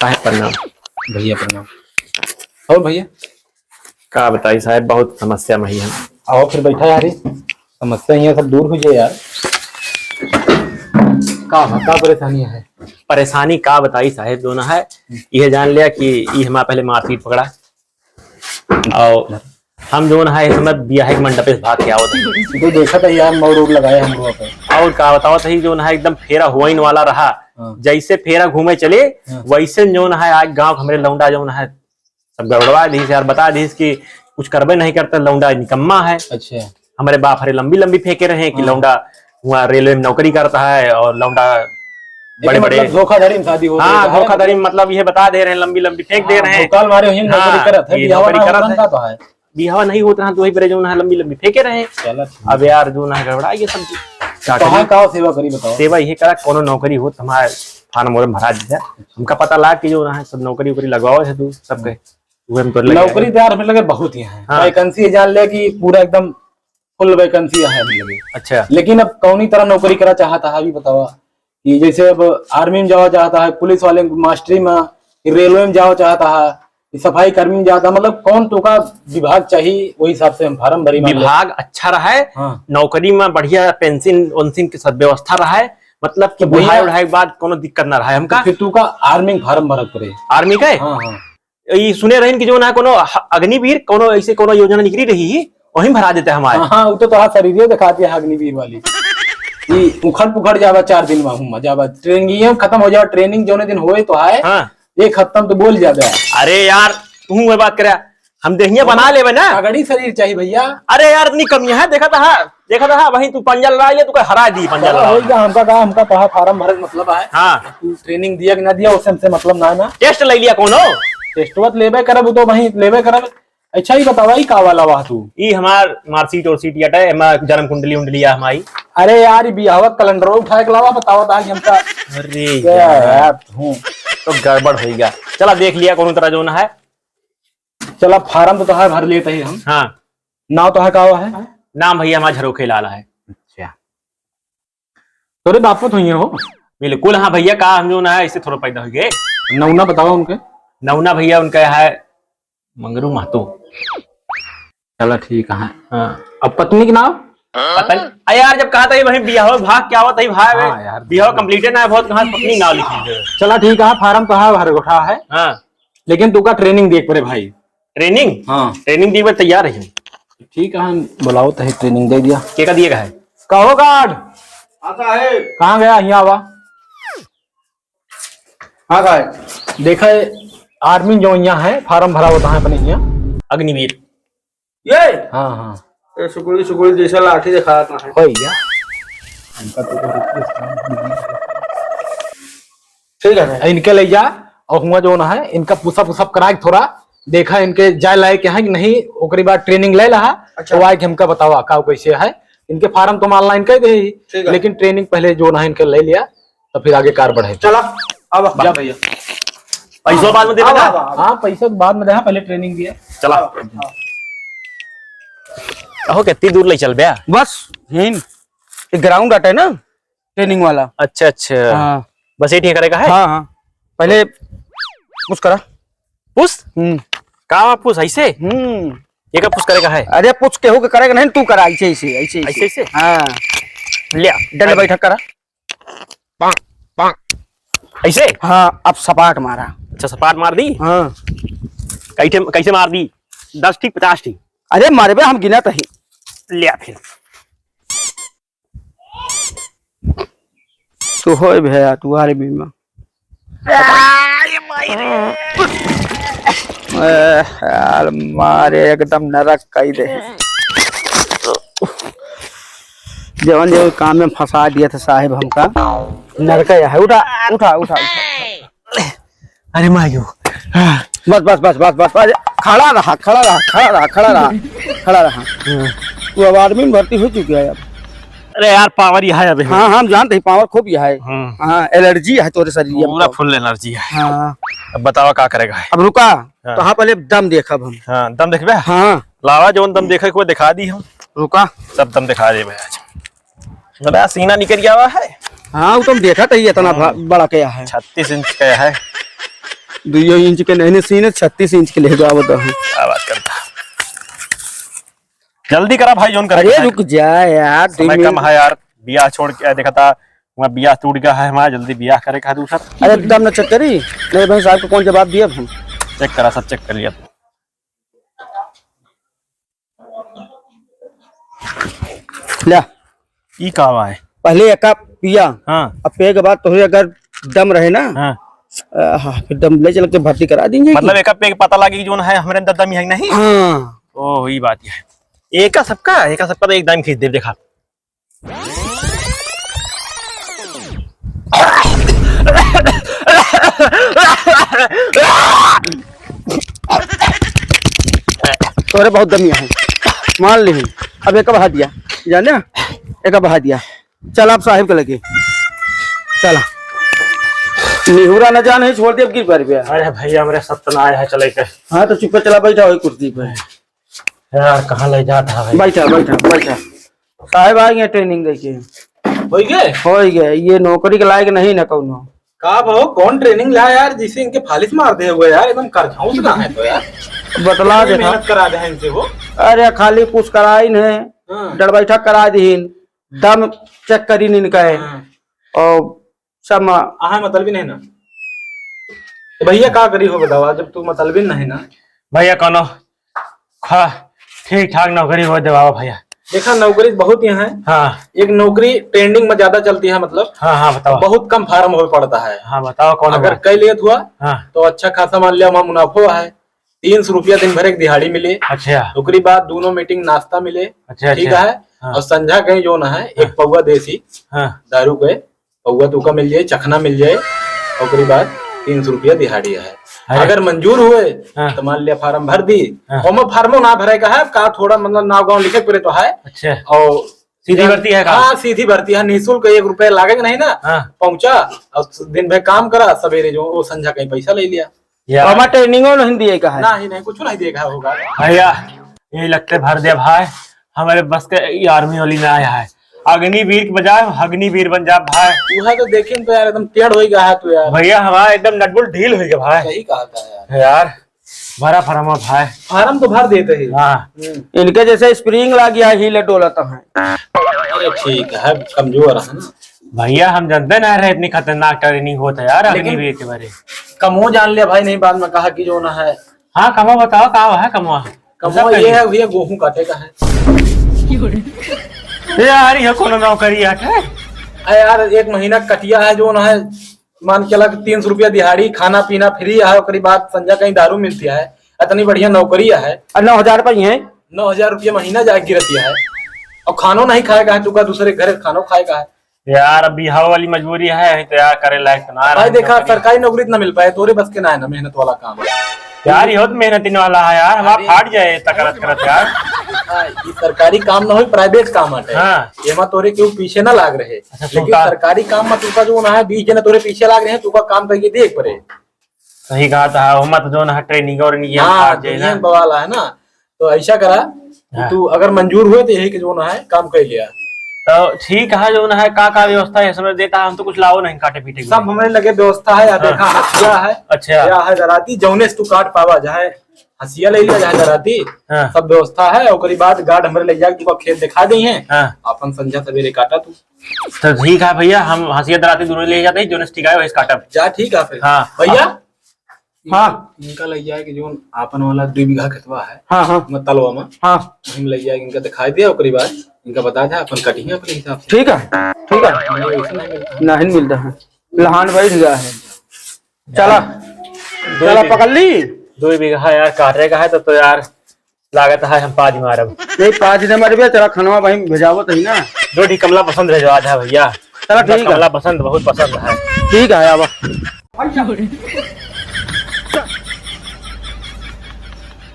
साहब प्रणाम। भैया प्रणाम। और भैया का बताई साहब, बहुत समस्या में ही हम। आओ फिर बैठा यार, समस्या यहाँ सब दूर हो जाए यार। का परेशानी है? परेशानी का बताई साहब, जो ना है यह जान लिया कि ये हमारा पहले मारपीट पकड़ा और हम जो है इस समय ब्याह के मंडप से भाग के आओ तो देखा था यार, मोड़ उड़ लगाए हम लोग पे। और का बताओ सही, जो है एकदम फेरा हुआ ही वाला रहा। जैसे फेरा घूमे चले वैसे जो है आज गांव हमारे लौंडा जो है सब गड़बड़ा दी यार, बता दी कि कुछ करबे नहीं करता, लौंडा निकम्मा है। अच्छा। हमारे बाप हरे लंबी लंबी फेंके रहे कि लौंडा वहाँ रेलवे में नौकरी करता है और लौंडा बड़े बड़े धोखाधड़ी में शादी हो रही है। हाँ, धोखाधड़ी मतलब ये बता दे रहे हैं, लंबी लंबी फेंक दे रहे हैं। काल मारे हुए नौकरी करत है, बिहावा नहीं होता है तो वही बड़े जो है लंबी लंबी फेंके रहे हैं। अब यार जो है गड़बड़ा ये सब का सेवा करी बताओ। सेवा यही करा, कोनो नौकरी हो हमारे फार्म और भरा दीजिए। हमका पता लगा कि जो है सब नौकरी वोकरी लगवाओ है तू सबके नौकरी तैयार हमें लगे बहुत ही है। वैकेंसी जान ले कि पूरा एकदम फुल वैकेंसी है लगे। अच्छा, लेकिन अब कौनी तरह नौकरी करा चाहता है अभी बतावा कि जैसे अब आर्मी में जाओ चाहता है, पुलिस वाले मास्टरी में, रेलवे में जाओ चाहता है, सफाई कर्मी में जाता, मतलब कौन तो का विभाग चाहिए वही हिसाब से हम फार्म भरी। विभाग अच्छा रहा है। हाँ। नौकरी में बढ़िया पेंशन वेंशन की सब व्यवस्था रहा है, मतलब कि बुढ़ाई उढ़ाई के बाद कोनो दिक्कत ना रहा है हमका। फिर तू का आर्मी फार्म भरत पड़े। आर्मी का? हाँ हाँ। ये सुने रहे कि जो ना कोनो अग्निवीर कोनो ऐसे कोनो योजना निकली रही वही भरा देते हमारे। हाँ, वो तो शरीर दिखाती है अग्निवीर वाली। उखड़ पुखड़ जावा 4 दिन में जावा, ट्रेनिंग खत्म हो जाए, ट्रेनिंग जो दिन होए तो है। हाँ। एक खत्म तो बोल जाता है। अरे यार तू ये बात करे, हम देहिया बना ले ना, तगड़ी शरीर चाहिए भैया। अरे यार इतनी कमियां है, देखा था वही तू पंजा लड़ा लिया, तू हरा दी पंजा लड़ा। हमका कहा फार्म भरे मतलब है। हाँ, तू ट्रेनिंग दिया कि ना दिया उससे हमसे मतलब ना है ना। टेस्ट ले लिया कोनो? टेस्ट वत लेबे करब तो वही लेबे करब। अच्छा ही बतावा ही का वाला वाह तू। ई हमार मार्कशीट और सीट यटा है, जन्म कुंडली उंडली है हमारी। अरे यार बियाह कैलेंडर उठाए के लावा बताओ ता हमका। अरे यार तो गड़बड़ हो गया। चला देख लिया कोनो तरह जो ना है। चला फार्म तो है भर लेते ही हम। हाँ। नाम तो है का है? नाम भैया हमारा झरोखे लाला है। अच्छा, तोरे बापू तो हो? बिल्कुल हाँ भैया, का हम जो ना है इससे थोड़ा पैदा हो गए। नौना बताओ उनके। नौना भैया उनका है मंगरू महतो। चला ठीक है। हाँ। अब पत्नी के नाम? पता नहीं यार, जब कहा था वही बियाह भाग क्या हुआ तही भाई। हाँ यार बियाह कंप्लीटेड ना बहुत, कहां पत्नी नाम लिखी। चला ठीक है, फार्म तो है भर उठा है। हाँ। लेकिन तू का ट्रेनिंग देख पड़े भाई। ट्रेनिंग? हाँ ट्रेनिंग दी बार तैयार है। ठीक है, हम बुलाओ तो ट्रेनिंग दे दिया। क्या दिएगा है? कहो गार्ड आता है। कहाँ गया? यहाँ आवा। हाँ गार्ड देखा आर्मी जो यहाँ है फार्म भरा होता है अपने यहाँ अग्निवीर। ये हाँ हाँ सुकुड़ी जैसा लाठी दिखाता है। ठीक है, इनके ले जा और हुआ जो ना है इनका पुशअप करा थोड़ा देखा इनके जाए लायक है कि नहीं, ओकरी बाद ट्रेनिंग ले रहा। अच्छा। तो आए कि हमका बतावा का कैसे है। इनके फार्म तो ऑनलाइन कर दे, लेकिन ट्रेनिंग पहले जो ना इनके ले लिया तो फिर आगे कार बढ़े। चला अब जा भैया, पैसा बाद में देना। हाँ पैसा बाद में दे, पहले ट्रेनिंग दिया। चला कहो कितनी दूर ले चल बया? बस ग्राउंड आटा है ना ट्रेनिंग वाला। अच्छा अच्छा। हाँ। बस ये ठीक करेगा है। हाँ हाँ पहले पुश करा। पुश? का पुश ऐसे? ये का पुश करेगा है? अरे पुश के हो के करेगा नहीं, तू करा ऐसे ऐसे ऐसे ऐसे ऐसे। हाँ लिया डंडे बैठक करा। पांग पांग ऐसे। हाँ अब सपाट मारा। अच्छा सपाट मार दी। हाँ कैसे मार दी? 10 ठीक 50 ठीक? अरे मारे बे हम गिना तो ही लिया फिर तो हो भैया तू आरे बीमा यार मारे एकदम नरक कई दे। जवन जो काम में फंसा दिया था साहिब हमका नरक है। उठा उठा उठा, उठा। अरे मायो बस बस बस बस बस खड़ा रहा खड़ा रहा खड़ा रहा खड़ा रहा खड़ा रहा। तू अब आर्मी में भर्ती हो चुकी है अब। अरे यार पावर यह है अभी। हाँ हम जानते हैं पावर खूब यह है। हाँ एलर्जी है तोरे शरीर में पूरा फुल एनर्जी है। हाँ अब बतावा क्या करेगा है। अब रुका। हाँ। तो हाँ पहले दम देखा हम। हाँ दम देखबे। हाँ लावा जो दम देखा को दिखा दी हम। रुका सब दम दिखा दे आज। सीना निकल गया हुआ है। हाँ वो तुम देखा था ये इतना बड़ा क्या है। 36 इंच का है। 2 इंच के नहीं सीने 36 इंच के ले दो बताओ। क्या बात करता, जल्दी करा भाई जोन कर। अरे रुक जा यार, समय कम है यार, बियाह छोड़ के देखा था वहाँ बियाह टूट गया है हमारा, जल्दी बियाह करे का दूसरा। अरे एकदम ना चेक करी नहीं भाई साहब को कौन जवाब दिया हम। चेक करा, सब चेक कर लिया। ले ई का हुआ है पहले एक कप पिया, हाँ अब पिए के बाद तो अगर दम रहे ना हाँ, हाँ फिर दम ले चल के भर्ती करा देंगे। मतलब एक पे पता लगी जोन है हमारे अंदर दम है नहीं। हाँ ओ ये बात है, एक सबका तो एकदम खींच दे देखा। तोरे बहुत दमिया है मान ली। अब एक बहा दिया जाने, एक बहा दिया। चल आप साहिब के लगे चला, निहुरा न जाने छोड़ दे अब गिर पर। अरे भैया हमारे सत्यनारायण है चले के। हाँ तो चुप चला बैठा हो कुर्सी पे यार, कहाँ ले जाता है? बैठा बैठा बैठा। साहिब आएंगे ट्रेनिंग देके। हो गए ये नौकरी के लायक नहीं ना कौनो। का भाव कौन ट्रेनिंग ला यार जिसे इनके फालिश मार दे हुए यार, एकदम करझाऊं ना है तो यार। बतला दे मेहनत करा दे इनसे वो। अरे खाली कुछ कराई नहीं, डर बैठा करा दीन, दम चेक करी इनका है और सब आहा मतलब भी नहीं ना। तो भैया का करी हो बतावा, जब तू मतलब भी नहीं ना। भैया कौनो हाँ ठीक ठाक नौकरी हो देवा भैया। देखा नौकरी बहुत यहाँ है। हाँ एक नौकरी ट्रेंडिंग में ज्यादा चलती है, मतलब हाँ हाँ बताओ। बहुत कम फार्म हो पड़ता है। हाँ बताओ कौन अगर कई लेत हुआ हाँ तो अच्छा खासा मान लिया वहाँ मुनाफा है। 300 रुपया दिन भर एक दिहाड़ी मिले। अच्छा नौकरी बाद दोनों मीटिंग नाश्ता मिले। अच्छा ठीक अच्छा, है। हाँ। और संझा कहीं जो ना है एक पौवा देसी हाँ दारू के पौवा तूका मिल जाए, चखना मिल जाए। नौकरी बाद 300 रुपया दिहाड़ी है। अगर मंजूर हुए हाँ। तो मान लिया फार्म भर दी। हाँ। और फार्मो ना भरे का है का, थोड़ा मतलब नाव गाँव लिखे पड़े तो है। अच्छा, और सीधी भर्ती है का? हाँ सीधी भर्ती है, निःशुल्क 1 रुपया लागेगा नहीं ना। हाँ। पहुंचा और दिन भर काम करा, सवेरे जो वो संझा कहीं पैसा ले लिया। यार हमारा ट्रेनिंग नहीं दिए का है ना ही नहीं कुछ नहीं देखा होगा। भैया ये लगते भर दे भाई, हमारे बस के ये आर्मी वाली में आया है। अग्निवीर के बजाय अग्निवीर बन जा भाई। तू है तो देखी तो यार एकदम टेढ़ हो गया है तू यार। भैया हमारा एकदम नटबुल ढील हो गया भाई। सही कहा था यार। यार भरा फार्म भाई। फार्म तो भर देते ही। हाँ इनके जैसे स्प्रिंग लग गया हिले डोलाता है। अरे ठीक है, कमजोर है ना भैया, हम जानते ना रहे इतनी खतरनाक ट्रेनिंग होता है यार अग्निवीर के बारे। कमो जान लिया भाई, नहीं बाद में कहा कि जो ना है। हाँ कमा बताओ कहाँ है कमा? कमो ये है भैया गेहूं काटे का है। यार ये कौन नौकरी है? अरे यार 1 महीना कटिया है जो ना है, मान के लग 300 रुपया दिहाड़ी, खाना पीना फ्री है। उसके बाद संजा कहीं दारू मिलती है। इतनी बढ़िया नौकरी है। 9,000 रुपये है। 9,000 रुपया महीना जाके गिरती है। और खानो नहीं खाएगा है, तुका दूसरे घर खानो खाएगा है। यार अभी हवा वाली मजबूरी है तो यार करे लायक तो ना भाई देखा सरकारी नौकरी इतना मिल पाए, तोरे बस के ना है ना मेहनत वाला काम। यार ये तो मेहनती वाला है यार, हमारा फाट जाए तकरत करत यार। ये सरकारी काम ना हो, प्राइवेट काम है। हाँ। ये मत तोरे क्यों पीछे ना लाग रहे। लेकिन सरकारी काम में तुका जो ना है 20 जने तोरे पीछे लाग रहे हैं, तुका काम करके देख पड़े। सही कहा था, वो मत जो ना ट्रेनिंग और हाँ दुनिया बवाला है ना। तो ऐसा करा तू अगर मंजूर हुए तो यही के जो ना है काम कर लिया। तो ठीक है जो ना है का व्यवस्था है समय देता है, हम तो कुछ लाओ नहीं काटे पीटे के। सब हमारे लगे व्यवस्था है। देखा हसिया है। अच्छा या है दराती जौने से तू काट पावा, चाहे हसिया ले लिया चाहे दराती। हाँ। सब व्यवस्था है। और बाद गार्ड हमारे ले जाके तू खेत दिखा दी है। हाँ। अपन संझा सवेरे काटा तू। तो ठीक है भैया, हम हंसिया दराती दोनों ले जाते हैं, जो ठीक है वही काटब। जा ठीक है फिर। हाँ। भैया हाँ इनका लग जाए कि जो आपन वाला 2 बीघा खेतवा है। हाँ हाँ तलवा में हाँ हम लग जाए, इनका दिखाई दिया। और बाद इनका बता था अपन कटिंग अपने हिसाब से। ठीक है ठीक है। नहीं मिलता है, लहान बैठ गया है। चला चला पकड़ ली। 2 बीघा यार काटे का है तो यार लागत है हम 5 मारब। नहीं 5 दिन मर तेरा खनवा भाई भेजावत है ना। 2 ठी कमला पसंद रह जाता है भैया। चला ठीक है, कमला पसंद बहुत पसंद है। ठीक है आवा।